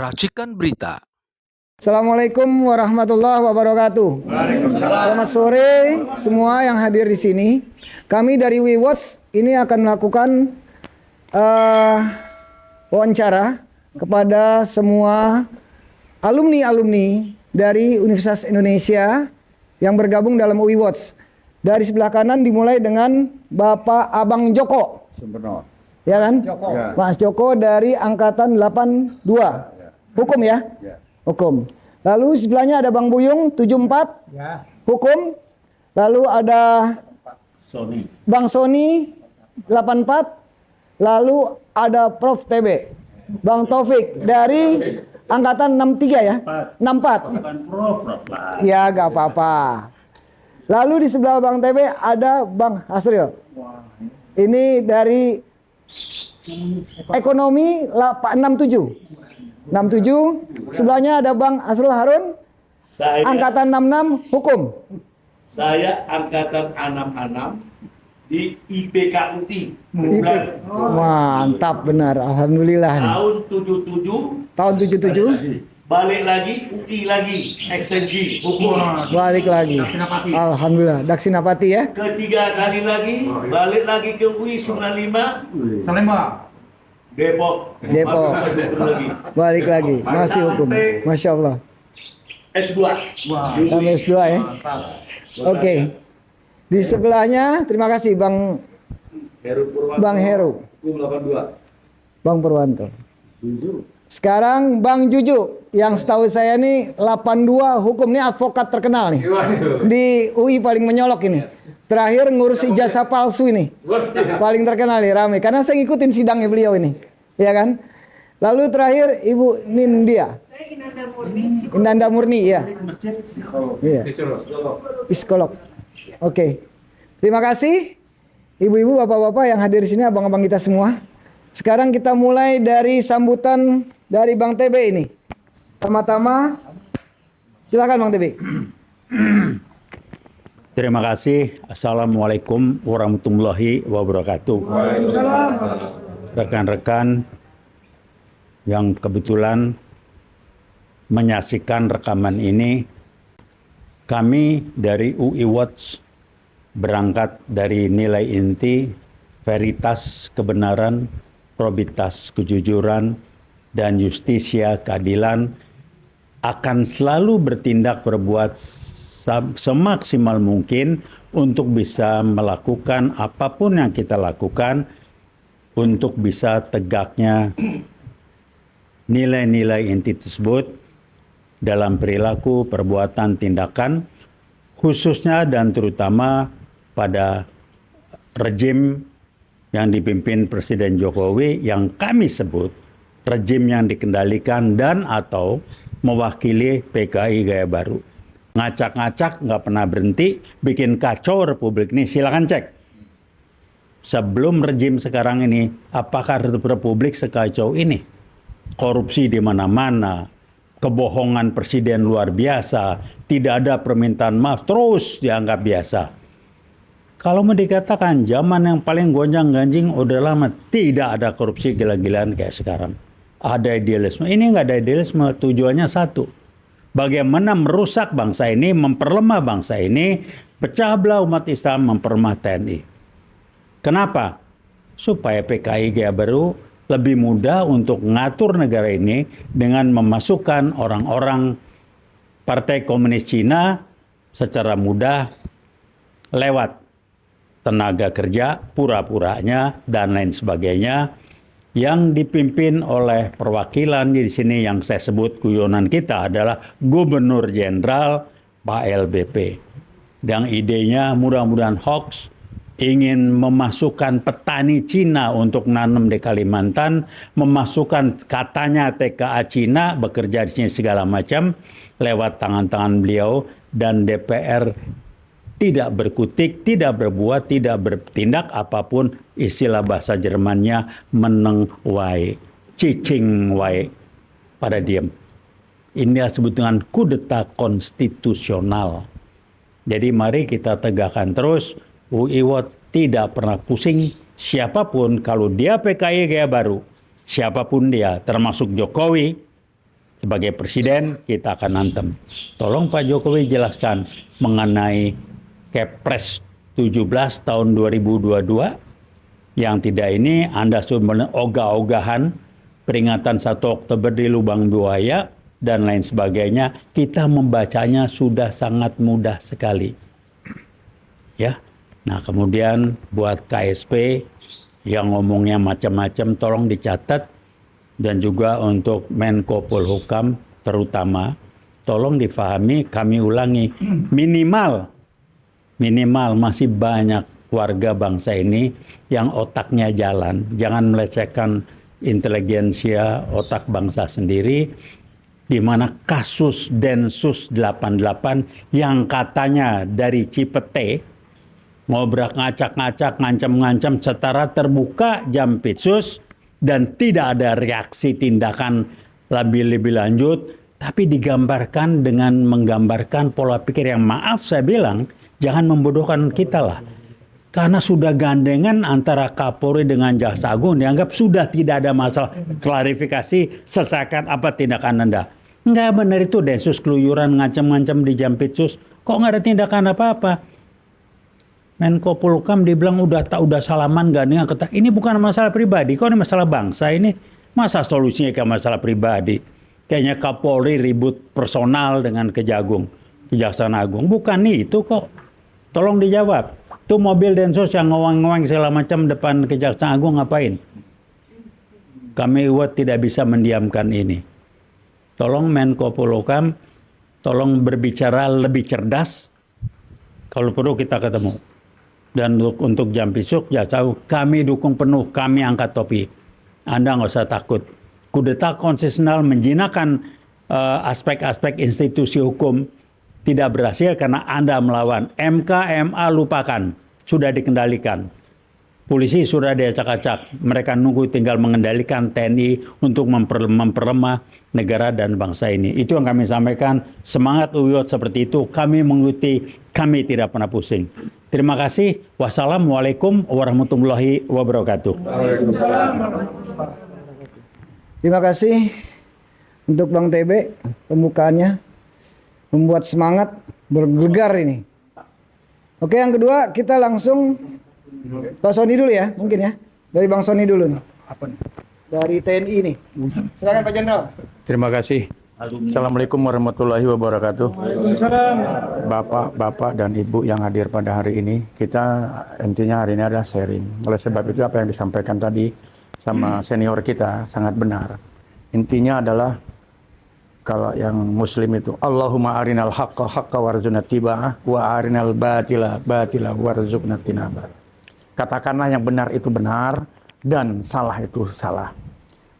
Racikan Berita. Assalamualaikum warahmatullahi wabarakatuh. Selamat sore semua yang hadir di sini. Kami dari WeWatch ini akan melakukan wawancara kepada semua alumni-alumni dari Universitas Indonesia yang bergabung dalam WeWatch. Dari sebelah kanan dimulai dengan Bapak Abang Joko. Sembeno. Ya kan? Joko. Ya. Mas Joko dari angkatan 82. Ya. Hukum ya? Ya. Hukum. Lalu sebelahnya ada Bang Buyung 74. Ya. Hukum. Lalu ada Bang Sony 84. Lalu ada Prof TB. Bang Taufik dari angkatan 63 ya? 64. Bukan prof lah. Ya gak apa-apa. Lalu di sebelah Bang TB ada Bang Hasril. Ini dari ekonomi 67. Sebelahnya ada Bang Asrul Harun. Saya Angkatan 66 hukum. Saya angkatan 66 di IPK UTI. Mantap benar, alhamdulillah nih. Tahun 77 Tahun 77 balik lagi UTI lagi ekstensi hukum. balik lagi. Alhamdulillah, Daksinapati ya. Ketiga kali lagi balik lagi ke UI 95 Salemba. Depok. Depok. Masuk lagi. Balik lagi, masih hukum. Masya Allah. S2. Sampai S2 ya. Oke. Di sebelahnya, terima kasih Bang Heru. Hukum 82. Bang Purwanto. Sekarang Bang Juju yang setahu saya nih 82 hukum, nih advokat terkenal nih. Di UI paling menyolok ini. Terakhir ngurus ijazah palsu ini. Paling terkenal nih, rame. Karena saya ngikutin sidangnya beliau ini. Ya kan? Lalu terakhir Ibu Nindya. Inanda Murni ya. Iya. Psikolog. Oke. Terima kasih ibu-ibu, bapak-bapak yang hadir di sini, abang-abang kita semua. Sekarang kita mulai dari sambutan dari Bang TB ini. Pertama-tama silakan Bang TB. Terima kasih. Assalamualaikum warahmatullahi wabarakatuh. Rekan-rekan yang kebetulan menyaksikan rekaman ini, kami dari UI Watch berangkat dari nilai inti, veritas, kebenaran, probitas, kejujuran, dan justisia, keadilan, akan selalu bertindak berbuat semaksimal mungkin untuk bisa melakukan apapun yang kita lakukan untuk bisa tegaknya nilai-nilai inti tersebut dalam perilaku, perbuatan, tindakan, khususnya dan terutama pada rejim yang dipimpin Presiden Jokowi yang kami sebut rejim yang dikendalikan dan atau mewakili PKI Gaya Baru. Ngacak-ngacak nggak pernah berhenti, bikin kacau Republik ini. Silakan cek. Sebelum rejim sekarang ini, apakah Republik sekacau ini? Korupsi di mana-mana, kebohongan presiden luar biasa, tidak ada permintaan maaf, terus dianggap biasa. Kalau mau dikatakan zaman yang paling gonjang-ganjing udah lama, tidak ada korupsi gila-gilaan kayak sekarang. Ada idealisme. Ini nggak ada idealisme, tujuannya satu. Bagaimana merusak bangsa ini, memperlemah bangsa ini, pecah belah umat Islam, memperlemah TNI. Kenapa? Supaya PKI Gaya Baru lebih mudah untuk mengatur negara ini dengan memasukkan orang-orang Partai Komunis Cina secara mudah lewat tenaga kerja, pura-puranya, dan lain sebagainya, yang dipimpin oleh perwakilan di sini yang saya sebut guyonan kita adalah Gubernur Jenderal Pak LBP. Dan idenya mudah-mudahan hoax, ingin memasukkan petani Cina untuk nanam di Kalimantan, memasukkan katanya TKA Cina bekerja di sini segala macam lewat tangan-tangan beliau, dan DPR tidak berkutik, tidak berbuat, tidak bertindak apapun, istilah bahasa Jermannya meneng wae, cicing wae, pada diam. Ini disebut dengan kudeta konstitusional. Jadi mari kita tegakkan terus. UI Watch tidak pernah pusing siapapun, kalau dia PKI Gaya Baru, siapapun dia, termasuk Jokowi, sebagai presiden kita akan antem. Tolong Pak Jokowi jelaskan mengenai Kepres 17 tahun 2022 yang tidak ini Anda sudah ogah-ogahan peringatan 1 Oktober di lubang buaya dan lain sebagainya. Kita membacanya sudah sangat mudah sekali. Ya. Nah, kemudian buat KSP yang ngomongnya macam-macam tolong dicatat, dan juga untuk Menko Polhukam terutama tolong difahami, kami ulangi, minimal masih banyak warga bangsa ini yang otaknya jalan. Jangan melecehkan intelijensia otak bangsa sendiri, di mana kasus Densus 88 yang katanya dari Cipete mau ngacak-ngacak, ngancam-ngancam secara terbuka Jampitsus, dan tidak ada reaksi tindakan lebih lanjut, tapi digambarkan dengan menggambarkan pola pikir yang, maaf saya bilang, jangan membodohkan kita lah. Karena sudah gandengan antara Kapolri dengan Jaksa Agung, dianggap sudah tidak ada masalah. Klarifikasi sesakan apa tindakan Anda. Enggak benar itu Densus keluyuran ngancam-ngancam di Jampitsus. Kok nggak ada tindakan apa-apa? Menko Polhukam dibilang udah salaman gandengan kata ini bukan masalah pribadi, kok ini masalah bangsa ini. Masa solusinya ke masalah pribadi? Kayaknya Kapolri ribut personal dengan Kejaksaan Agung. Bukan itu kok. Tolong dijawab. Tuh mobil Densus yang ngowang-ngowang segala macam depan Kejaksaan Agung ngapain? Kami UAT tidak bisa mendiamkan ini. Tolong Menko Polhukam, tolong berbicara lebih cerdas. Kalau perlu kita ketemu. Dan untuk Jampitsus, kami dukung penuh, kami angkat topi. Anda nggak usah takut. Kudeta konstitusional menjinakkan aspek-aspek institusi hukum tidak berhasil karena Anda melawan. MK, MA lupakan, sudah dikendalikan. Polisi sudah diacak-acak. Mereka nunggu tinggal mengendalikan TNI untuk memperlemah negara dan bangsa ini. Itu yang kami sampaikan. Semangat UIOT seperti itu. Kami mengikuti, kami tidak pernah pusing. Terima kasih. Wassalamualaikum warahmatullahi wabarakatuh. Terima kasih untuk Bang TB, pembukaannya membuat semangat bergegar ini. Oke, yang kedua kita langsung Pak Sony dulu ya, mungkin ya. Dari Bang Sony dulu nih. Apa nih? Dari TNI nih. Silakan Pak Jenderal. Terima kasih. Assalamualaikum warahmatullahi wabarakatuh. Bapak dan Ibu yang hadir pada hari ini, kita intinya hari ini adalah sharing. Oleh sebab itu apa yang disampaikan tadi sama senior kita sangat benar. Intinya adalah kalau yang Muslim itu Allahumma arinal haqqa haqqa warzuqna tiba'ah wa arinal batila batila warzuqna tinabah. Katakanlah yang benar itu benar dan salah itu salah.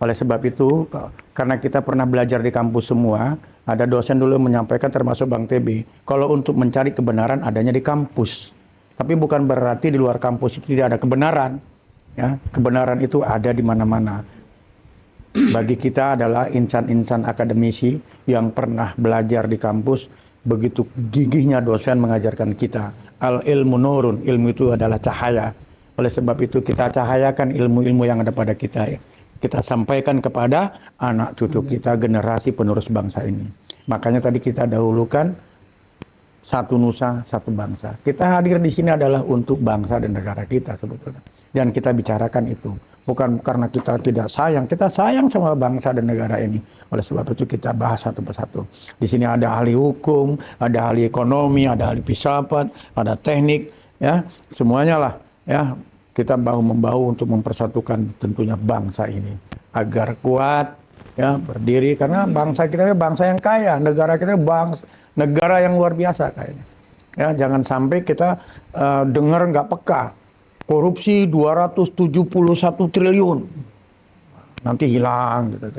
Oleh sebab itu, karena kita pernah belajar di kampus semua, ada dosen dulu menyampaikan termasuk Bang TB, kalau untuk mencari kebenaran adanya di kampus. Tapi bukan berarti di luar kampus itu tidak ada kebenaran. Ya, kebenaran itu ada di mana-mana. Bagi kita adalah insan-insan akademisi yang pernah belajar di kampus, begitu gigihnya dosen mengajarkan kita. Al-ilmu nurun, ilmu itu adalah cahaya. Oleh sebab itu kita cahayakan ilmu-ilmu yang ada pada kita ya. Kita sampaikan kepada anak cucu kita, generasi penerus bangsa ini. Makanya tadi kita dahulukan satu nusa, satu bangsa. Kita hadir di sini adalah untuk bangsa dan negara kita sebetulnya. Dan kita bicarakan itu. Bukan karena kita tidak sayang, kita sayang sama bangsa dan negara ini. Oleh sebab itu kita bahas satu persatu. Di sini ada ahli hukum, ada ahli ekonomi, ada ahli filsafat, ada teknik, ya semuanya lah, ya. Kita bahu-membahu untuk mempersatukan tentunya bangsa ini agar kuat, ya berdiri, karena bangsa kita ini bangsa yang kaya, negara kita negara yang luar biasa kayaknya. Ya, jangan sampai kita dengar nggak peka, korupsi 271 triliun, nanti hilang gitu.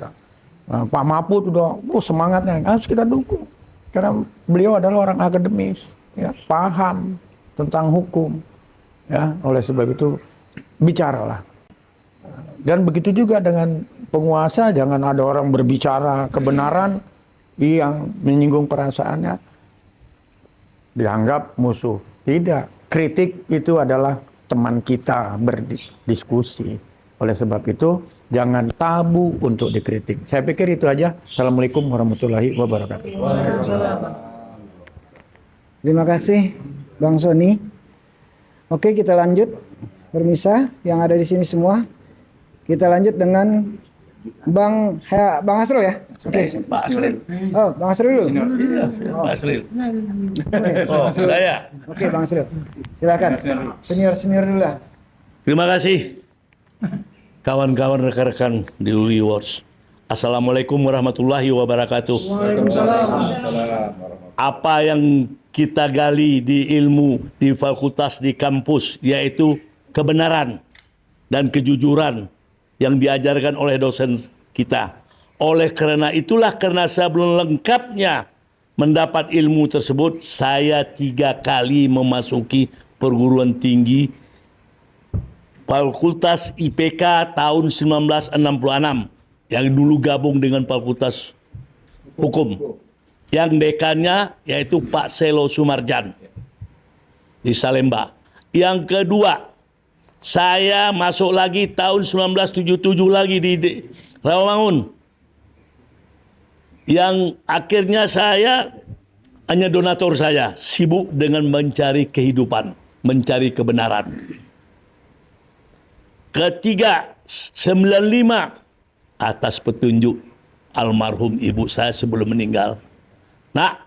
Pak Mahfud udah semangatnya, harus kita dukung karena beliau adalah orang akademis, ya paham tentang hukum. Ya, oleh sebab itu bicaralah. Dan begitu juga dengan penguasa, jangan ada orang berbicara kebenaran yang menyinggung perasaannya dianggap musuh. Tidak, kritik itu adalah teman kita berdiskusi. Oleh sebab itu Jangan tabu untuk dikritik. Saya pikir itu aja. Assalamualaikum warahmatullahi wabarakatuh. Terima kasih Bang Sony. Oke, kita lanjut permisa yang ada di sini semua. Kita lanjut dengan Bang Asrul ya. Oke. Pak Asril. Oh, Bang Asrul dulu. Pak Asril. Oh, Saya. Oke, Bang Asrul. Silakan. Senior dulu lah. Terima kasih kawan-kawan rekan-rekan di UI Awards. Assalamualaikum warahmatullahi wabarakatuh. Apa yang kita gali di ilmu, di fakultas, di kampus, yaitu kebenaran dan kejujuran yang diajarkan oleh dosen kita. Oleh karena itulah, karena sebelum lengkapnya mendapat ilmu tersebut, saya 3 kali memasuki perguruan tinggi Fakultas IPK tahun 1966 yang dulu gabung dengan Fakultas Hukum. Yang dekannya yaitu Pak Selo Sumarjan di Salemba. Yang kedua, saya masuk lagi tahun 1977 lagi di Rawamangun. Yang akhirnya saya hanya donatur, saya sibuk dengan mencari kehidupan, mencari kebenaran. Ketiga, 95 atas petunjuk almarhum ibu saya sebelum meninggal. Nak,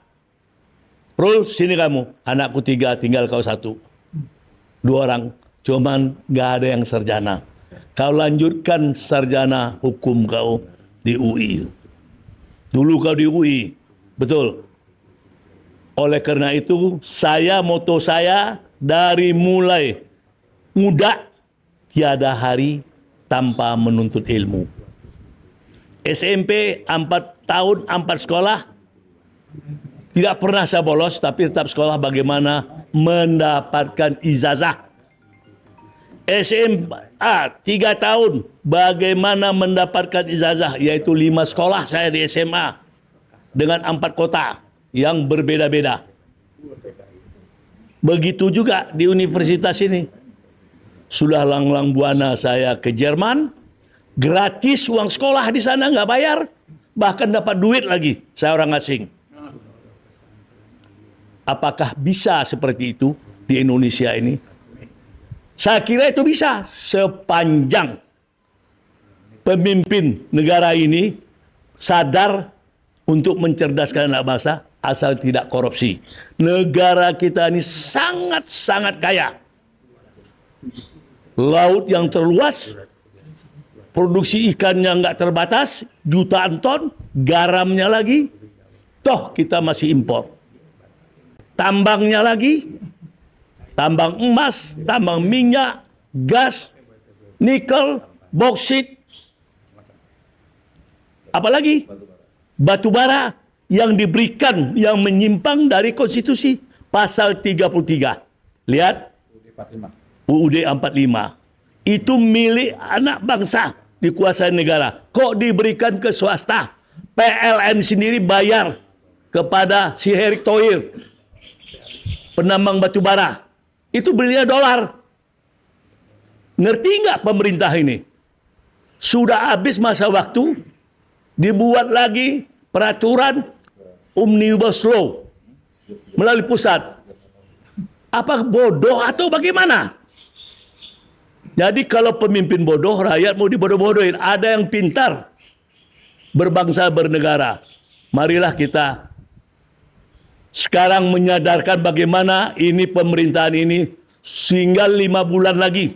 Rul, sini kamu. Anakku 3, tinggal kau 1. 2 orang, cuman gak ada yang sarjana. Kau lanjutkan sarjana hukum kau di UI. Dulu kau di UI, betul. Oleh karena itu, moto saya dari mulai muda, tiada hari tanpa menuntut ilmu. SMP 4 tahun, 4 sekolah. Tidak pernah saya bolos, tapi tetap sekolah bagaimana mendapatkan ijazah. SMA 3 tahun, bagaimana mendapatkan ijazah, yaitu 5 sekolah saya di SMA. Dengan 4 kota yang berbeda-beda. Begitu juga di universitas ini. Sudah langlang buana saya ke Jerman, gratis uang sekolah di sana, nggak bayar, bahkan dapat duit lagi, saya orang asing. Apakah bisa seperti itu di Indonesia ini? Saya kira itu bisa, sepanjang pemimpin negara ini sadar untuk mencerdaskan anak bangsa, asal tidak korupsi. Negara kita ini sangat-sangat kaya. Laut yang terluas, produksi ikannya nggak terbatas, jutaan ton, garamnya lagi, toh kita masih impor. Tambangnya lagi, tambang emas, tambang minyak, gas, nikel, boksit, apalagi batu bara yang diberikan, yang menyimpang dari konstitusi, pasal 33. Lihat, UUD 45. Itu milik anak bangsa, dikuasai negara. Kok diberikan ke swasta? PLN sendiri bayar kepada si Erick Thohir, penambang batu bara. Itu belinya dolar. Ngerti nggak pemerintah ini? Sudah habis masa waktu, dibuat lagi peraturan Omnibus Law melalui pusat. Apa bodoh atau bagaimana? Jadi kalau pemimpin bodoh, rakyat mau dibodoh-bodohin. Ada yang pintar, berbangsa, bernegara. Marilah kita sekarang menyadarkan bagaimana ini pemerintahan ini tinggal 5 bulan lagi.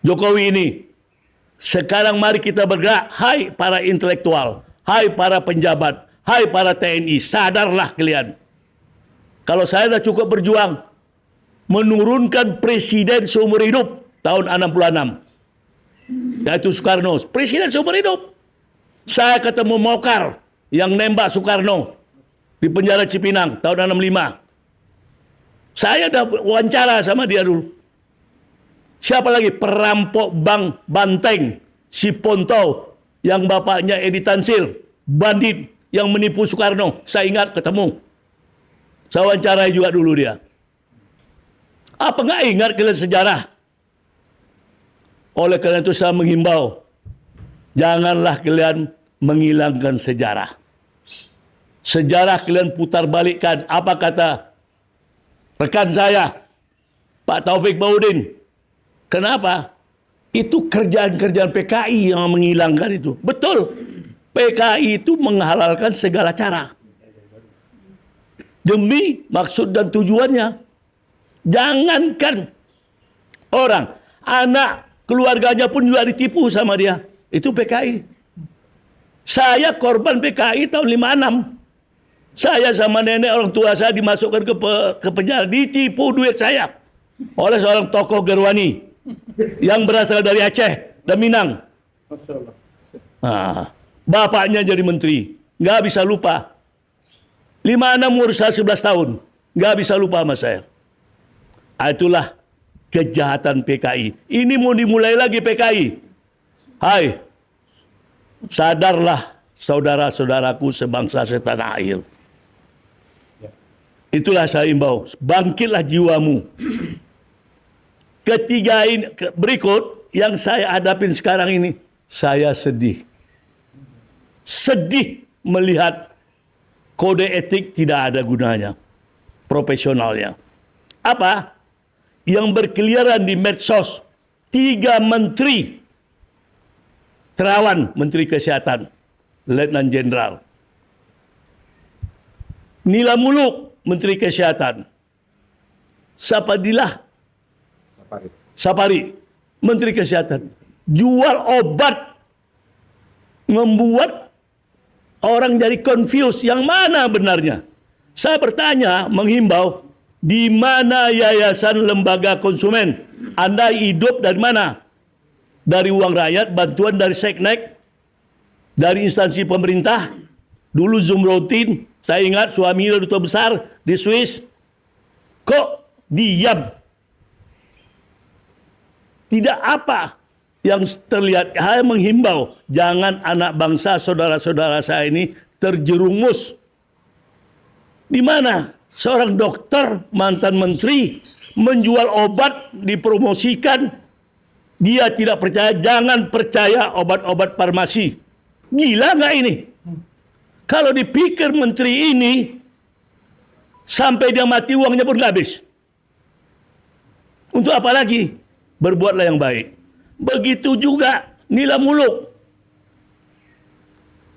Jokowi ini. Sekarang mari kita bergerak. Hai para intelektual, hai para penjabat, hai para TNI, sadarlah kalian. Kalau saya sudah cukup berjuang menurunkan presiden seumur hidup tahun 66. Yaitu Soekarno, presiden seumur hidup. Saya ketemu Mokar yang nembak Soekarno di penjara Cipinang tahun 65. Saya udah wawancara sama dia dulu. Siapa lagi? Perampok Bank Banteng, si Ponto yang bapaknya Edi Tansil, bandit yang menipu Soekarno. Saya ingat ketemu. Saya wawancarai juga dulu dia. Apa nggak ingat kalian sejarah? Oleh karena itu saya menghimbau, janganlah kalian menghilangkan sejarah. Sejarah kalian putar balikkan. Apa kata rekan saya, Pak Taufik Baudin? Kenapa? Itu kerjaan-kerjaan PKI yang menghilangkan itu. Betul. PKI itu menghalalkan segala cara. Demi maksud dan tujuannya. Jangankan orang, anak, keluarganya pun juga ditipu sama dia. Itu PKI. Saya korban PKI tahun 56. Saya sama nenek orang tua saya dimasukkan ke penjara. Ditipu duit saya oleh seorang tokoh Gerwani yang berasal dari Aceh dan Minang. Nah, bapaknya jadi menteri. Nggak bisa lupa. 56 umur saya 11 tahun. Nggak bisa lupa sama saya. Itulah kejahatan PKI. Ini mau dimulai lagi PKI. Hai, sadarlah saudara-saudaraku sebangsa setanah air. Itulah saya imbau, bangkitlah jiwamu. Ketiga ini, berikut yang saya hadapin sekarang ini, saya sedih. Sedih melihat kode etik tidak ada gunanya, profesionalnya. Apa? Yang berkeliaran di medsos, 3 menteri, Terawan, Menteri Kesehatan, Letnan Jenderal. Nila Muluk, Menteri Kesehatan. Sapari, Menteri Kesehatan. Jual obat, membuat orang jadi confused. Yang mana benarnya? Saya bertanya, menghimbau, di mana yayasan lembaga konsumen? Anda hidup dari mana? Dari uang rakyat, bantuan dari Seknek, dari instansi pemerintah. Dulu Zumrotin, saya ingat suaminya duta besar di Swiss. Kok diam? Tidak apa yang terlihat. Saya menghimbau, jangan anak bangsa, saudara-saudara saya ini terjerumus. Di mana seorang dokter, mantan menteri, menjual obat, dipromosikan. Dia tidak percaya, jangan percaya obat-obat farmasi. Gila nggak ini? Kalau dipikir menteri ini, sampai dia mati uangnya pun nggak habis. Untuk apa lagi? Berbuatlah yang baik. Begitu juga Nila Muluk.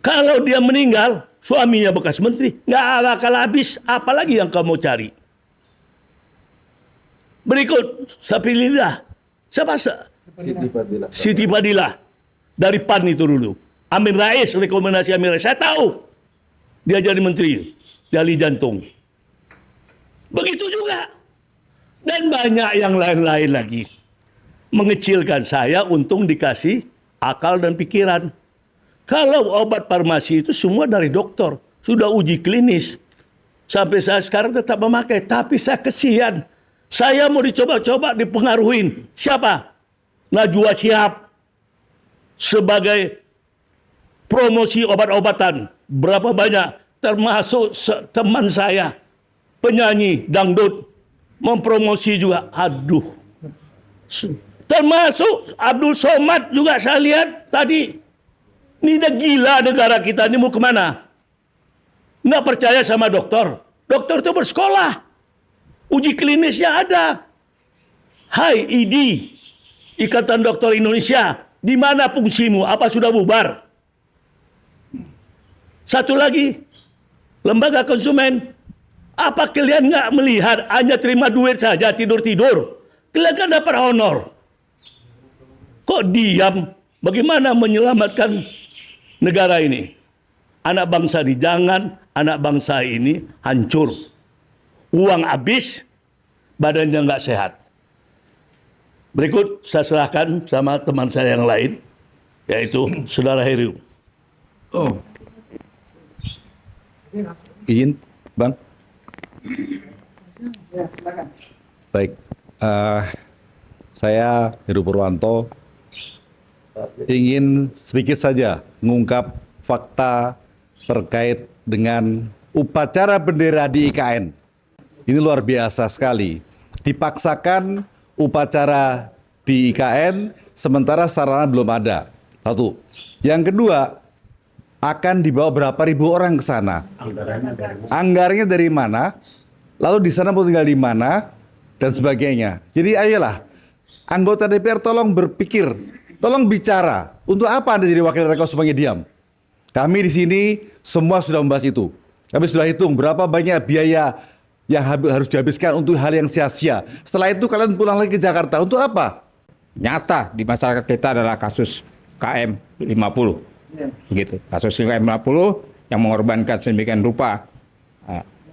Kalau dia meninggal, suaminya bekas menteri, nggak bakal habis. Apalagi yang kamu cari? Berikut, Sapilillah. Siapa? Siti Fadilah. Dari PAN itu dulu. Amin Rais, rekomendasi Amin Rais. Saya tahu. Dia jadi menteri. Dari jantung. Begitu juga. Dan banyak yang lain-lain lagi. Mengecilkan saya untung dikasih akal dan pikiran. Kalau obat farmasi itu semua dari dokter. Sudah uji klinis. Sampai saya sekarang tetap memakai. Tapi saya kesian. Saya mau dicoba-coba dipengaruhin. Siapa? Najwa Shihab. Sebagai promosi obat-obatan. Berapa banyak? Termasuk teman saya. Penyanyi dangdut. Mempromosi juga. Aduh. Termasuk Abdul Somad juga saya lihat tadi. Ini udah gila negara kita. Ini mau kemana? Nggak percaya sama dokter. Dokter itu bersekolah. Uji klinisnya ada. Hai ID. Ikatan Dokter Indonesia. Di mana fungsimu? Apa sudah bubar? Satu lagi. Lembaga konsumen. Apa kalian nggak melihat hanya terima duit saja, tidur-tidur? Kalian kan dapat honor. Kok diam? Bagaimana menyelamatkan negara ini? Anak bangsa ini, jangan anak bangsa ini hancur. Uang habis, badannya nggak sehat. Berikut saya serahkan sama teman saya yang lain, yaitu Saudara Heru. Oh. Izin, Bang. Ya, silakan. Baik. Saya Heru Purwanto ingin sedikit saja mengungkap fakta terkait dengan upacara bendera di IKN. Ini luar biasa sekali. Dipaksakan upacara di IKN sementara sarana belum ada. Satu. Yang kedua, akan dibawa berapa ribu orang ke sana? Anggarannya dari mana? Lalu di sana mau tinggal di mana? Dan sebagainya. Jadi ayolah, anggota DPR tolong berpikir, tolong bicara. Untuk apa Anda jadi wakil rakyat semuanya diam? Kami di sini semua sudah membahas itu. Kami sudah hitung berapa banyak biaya yang harus dihabiskan untuk hal yang sia-sia. Setelah itu kalian pulang lagi ke Jakarta. Untuk apa? Nyata di masyarakat kita adalah kasus KM 50. Begitu. Kasus KM 50 yang mengorbankan sedemikian rupa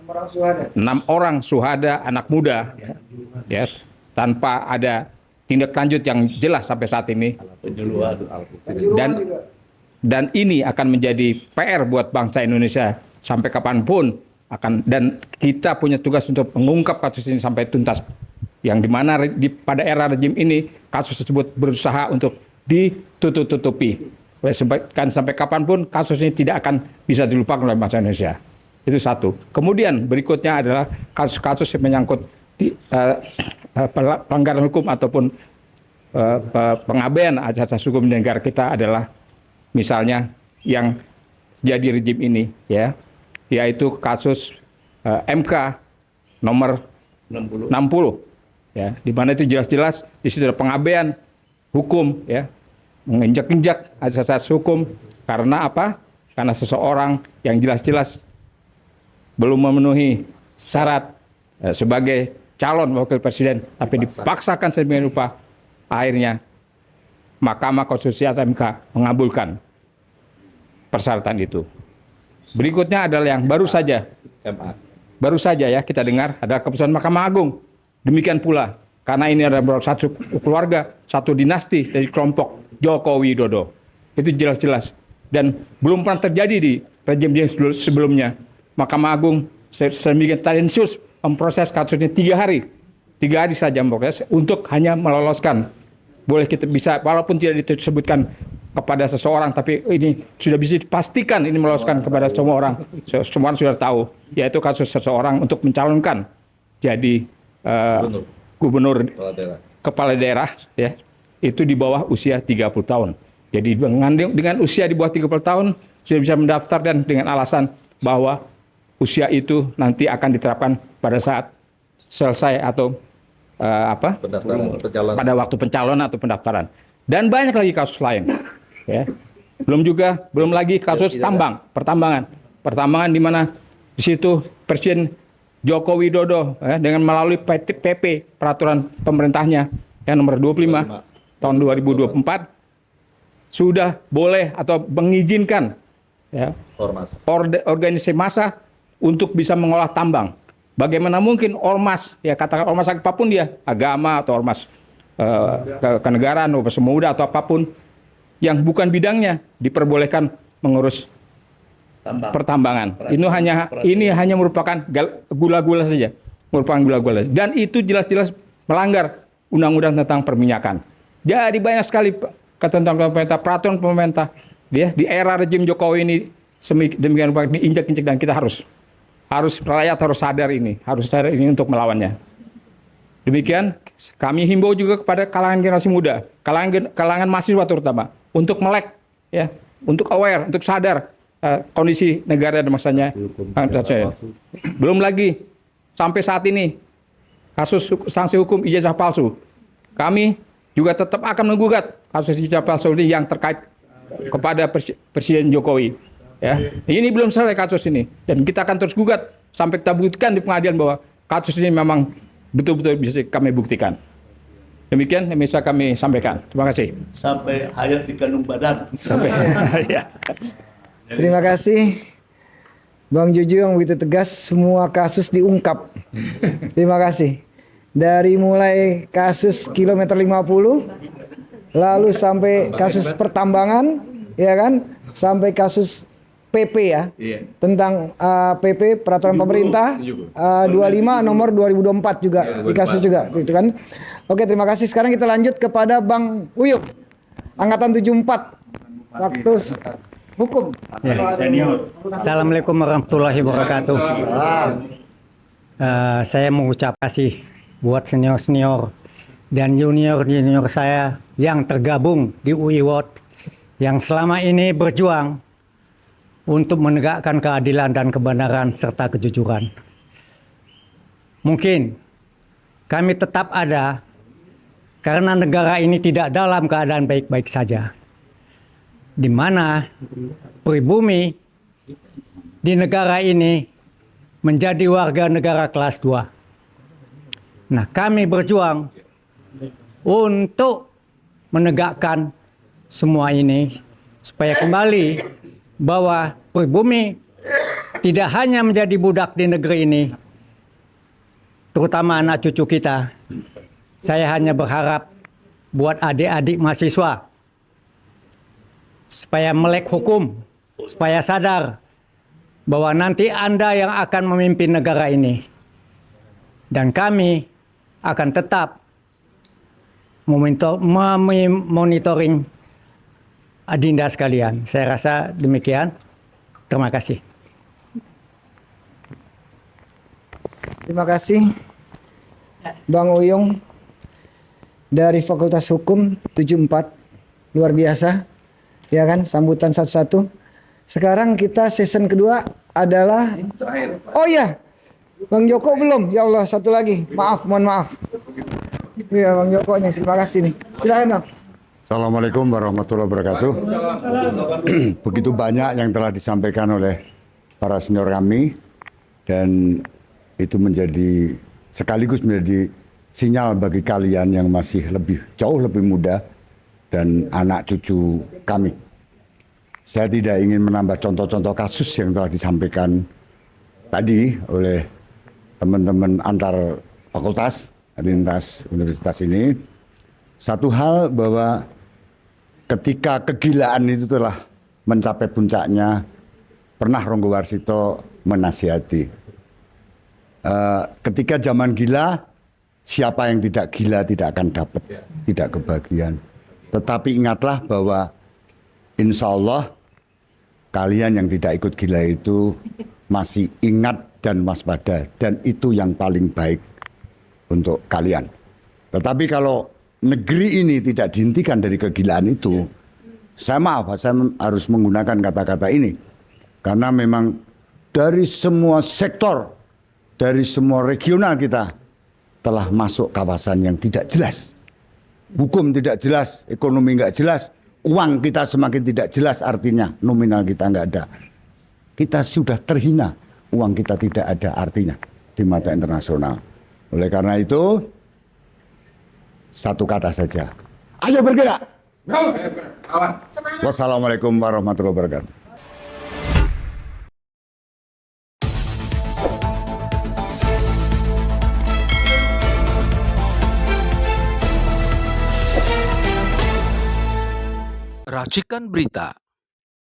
6 orang suhada anak muda ya, tanpa ada tindak lanjut yang jelas sampai saat ini. Dan ini akan menjadi PR buat bangsa Indonesia sampai kapanpun dan kita punya tugas untuk mengungkap kasus ini sampai tuntas. Yang dimana pada era rejim ini kasus tersebut berusaha untuk ditutup-tutupi. Kan sampai kapanpun kasus ini tidak akan bisa dilupakan oleh bangsa Indonesia. Itu satu. Kemudian berikutnya adalah kasus-kasus yang menyangkut pelanggaran hukum ataupun pengabaian asas hukum di negara kita adalah misalnya yang jadi rejim ini ya, yaitu kasus MK nomor 60 ya, di mana itu jelas-jelas di situ ada pengabaian hukum ya, menginjak-injak asas hukum. Karena apa? Karena seseorang yang jelas-jelas belum memenuhi syarat sebagai calon wakil presiden, tapi dipaksakan sedemikian rupa, akhirnya Mahkamah Konstitusi atau MK mengabulkan persyaratan itu. Berikutnya adalah yang baru saja ya kita dengar adalah keputusan Mahkamah Agung. Demikian pula karena ini adalah satu keluarga, satu dinasti dari kelompok Joko Widodo. Itu jelas-jelas dan belum pernah terjadi di rejim sebelumnya. Mahkamah Agung sedemikian tendensius memproses kasus ini 3 hari. 3 hari saja memproses untuk hanya meloloskan. Boleh kita bisa walaupun tidak disebutkan kepada seseorang, tapi ini sudah bisa dipastikan ini meloloskan kepada semua orang. Semua orang sudah tahu, yaitu kasus seseorang untuk mencalonkan jadi gubernur kepala daerah ya, itu di bawah usia 30 tahun. Jadi dengan usia di bawah 30 tahun sudah bisa mendaftar dan dengan alasan bahwa usia itu nanti akan diterapkan pada saat selesai atau pada waktu pencalonan atau pendaftaran. Dan banyak lagi kasus lain. Ya. Belum lagi kasus pertambangan di mana di situ Presiden Joko Widodo dengan melalui PP peraturan pemerintahnya yang nomor 25 tahun 2024 sudah boleh atau mengizinkan ya, organisasi massa untuk bisa mengolah tambang. Bagaimana mungkin ormas, ya katakan ormas apapun dia, agama atau ormas kenegaraan, ormas pemuda atau apapun yang bukan bidangnya diperbolehkan mengurus pertambangan. Ini hanya merupakan gula-gula saja, dan itu jelas-jelas melanggar undang-undang tentang perminyakan. Jadi banyak sekali ketentuan pemerintah, peraturan pemerintah dia di era rejim Jokowi ini demikian rupa diinjak-injak dan kita harus rakyat harus sadar ini untuk melawannya. Demikian kami himbau juga kepada kalangan generasi muda, kalangan mahasiswa terutama untuk melek ya, untuk aware, untuk sadar kondisi negara dan masanya. Belum lagi sampai saat ini kasus sanksi hukum ijazah palsu. Kami juga tetap akan menggugat kasus ijazah palsu ini yang terkait kepada Presiden Jokowi. Ya, ini belum selesai kasus ini dan kita akan terus gugat sampai kita buktikan di pengadilan bahwa kasus ini memang betul-betul bisa kami buktikan. Demikian yang bisa kami sampaikan. Terima kasih. Sampai hayat di kandung badan. Sampai. Ya. Terima kasih Bang Juju yang begitu tegas, semua kasus diungkap. Terima kasih. Dari mulai kasus kilometer 50 lalu sampai kasus pertambangan ya kan, sampai kasus PP ya, tentang PP peraturan pemerintah 25 nomor 2024 juga di kasus juga gitu kan. Oke, terima kasih. Sekarang kita lanjut kepada Bang Uyup, angkatan 74 waktu hukum. Ya, senior. Assalamualaikum warahmatullahi wabarakatuh. Saya mengucap kasih buat senior-senior dan junior-junior saya yang tergabung di UI World yang selama ini berjuang untuk menegakkan keadilan dan kebenaran serta kejujuran. Mungkin kami tetap ada karena negara ini tidak dalam keadaan baik-baik saja, di mana pribumi di negara ini menjadi warga negara kelas 2. Nah, kami berjuang untuk menegakkan semua ini supaya kembali bahwa pribumi tidak hanya menjadi budak di negeri ini, terutama anak cucu kita. Saya hanya berharap buat adik-adik mahasiswa supaya melek hukum, supaya sadar bahwa nanti Anda yang akan memimpin negara ini. Dan kami akan tetap memonitoring adinda sekalian. Saya rasa demikian. Terima kasih. Terima kasih Bang Uyung dari Fakultas Hukum 74. Luar biasa. Ya kan, sambutan satu-satu. Sekarang kita season kedua adalah oh iya. Bang Joko belum. Ya Allah, satu lagi. Maaf, mohon maaf. Iya, Bang Joko nih. Terima kasih nih. Silakan, Bang. Assalamualaikum warahmatullahi wabarakatuh. Begitu banyak yang telah disampaikan oleh para senior kami dan itu menjadi sekaligus menjadi sinyal bagi kalian yang masih jauh lebih muda dan anak cucu kami. Saya tidak ingin menambah contoh-contoh kasus yang telah disampaikan tadi oleh teman-teman antar fakultas lintas universitas ini. Satu hal bahwa ketika kegilaan itu telah mencapai puncaknya, pernah Ronggo Warsito menasihati. Ketika zaman gila, siapa yang tidak gila tidak akan dapat, tidak kebahagiaan. Tetapi ingatlah bahwa insya Allah kalian yang tidak ikut gila itu masih ingat dan waspada. Dan itu yang paling baik untuk kalian. Tetapi kalau negeri ini tidak dihentikan dari kegilaan itu, saya harus menggunakan kata-kata ini. Karena memang dari semua sektor, dari semua regional kita telah masuk kawasan yang tidak jelas. Hukum tidak jelas, ekonomi nggak jelas, uang kita semakin tidak jelas artinya, nominal kita nggak ada. Kita sudah terhina, uang kita tidak ada artinya di mata internasional. Oleh karena itu, satu kata saja, ayo bergerak. Wassalamualaikum warahmatullahi wabarakatuh. Racikan Berita